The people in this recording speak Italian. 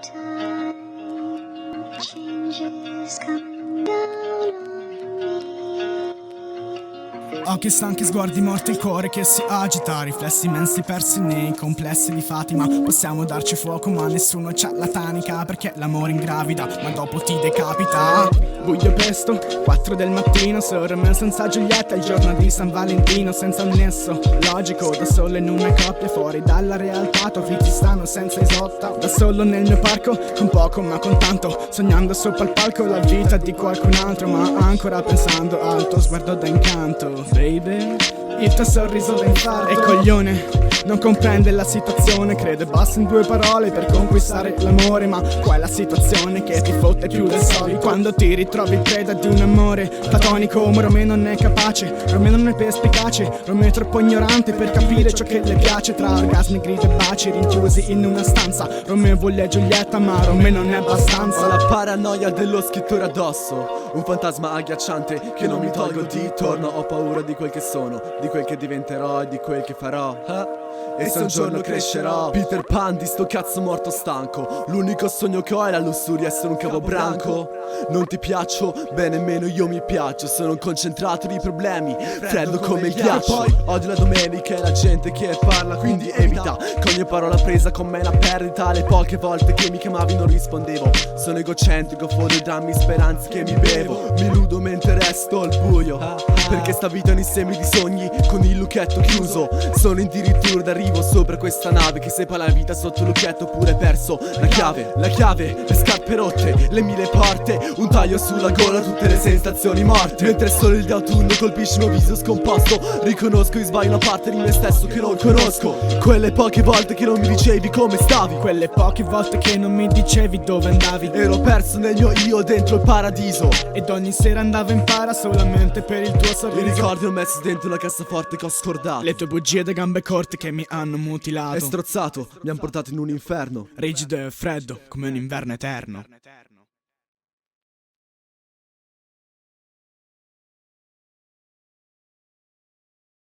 time, changes coming down on me. Occhi stanchi, sguardi morti, il cuore che si agita, riflessi immensi persi nei complessi di Fatima. Possiamo darci fuoco ma nessuno c'ha la tanica, perché l'amore ingravida ma dopo ti decapita. Buio pesto, 4 del mattino, Sorrel senza Giulietta, il giorno di San Valentino, senza un nesso logico, da solo in una coppia, fuori dalla realtà, tua vita stanno senza Isotta. Da solo nel mio parco, con poco ma con tanto, sognando sopra il palco la vita di qualcun altro, ma ancora pensando al tuo sguardo da incanto. Baby, il tuo sorriso da infarto. E coglione, non comprende la situazione, crede basta in 2 parole per conquistare l'amore, ma qua è la situazione che ti fotte più del solito. Quando ti ritrovi preda di un amore platonico, ma Romeo non è capace, Romeo non è perspicace, Romeo è troppo ignorante per capire ciò che le piace. Tra orgasmi, grida e baci rinchiusi in una stanza, Romeo vuole Giulietta ma Romeo non è abbastanza. Ho la paranoia dello scrittore addosso, un fantasma agghiacciante che non mi tolgo di torno. Ho paura di quel che sono, di quel che diventerò e di quel che farò. E se un giorno crescerò, Peter Pan di sto cazzo morto stanco. L'unico sogno che ho è la lussuria, essere un capobranco. Non ti piaccio? Beh, nemmeno io mi piaccio. Sono un concentrato di problemi, freddo come il ghiaccio. Poi odio la domenica e la gente che parla, quindi evita che ogni parola presa con me è una perdita. Le poche volte che mi chiamavi non rispondevo. Sono egocentrico, fodo i drammi, speranze che mi bevo. Mi illudo mentre resto al buio, perché sta vita è un insieme di sogni con il lucchetto chiuso. Sono addirittura d'arrivo sopra questa nave che separa la vita sotto il lucchetto, pure perso la chiave, le scarpe rotte, le 1000 porte, un taglio sulla gola, tutte le sensazioni morte. Mentre solo il d'autunno colpisce il mio viso scomposto, riconosco in sbaglio una parte di me stesso che non conosco. Quelle poche volte che non mi dicevi come stavi, quelle poche volte che non mi dicevi dove andavi. Ero perso nel mio io dentro il paradiso, ed ogni sera andavo in para solamente per il tuo sorriso. Mi ricordi ho messo dentro una cassaforte che ho scordato, le tue bugie da gambe corte che mi hanno mutilato e strozzato, mi han portato in un inferno rigido e freddo come un inverno eterno.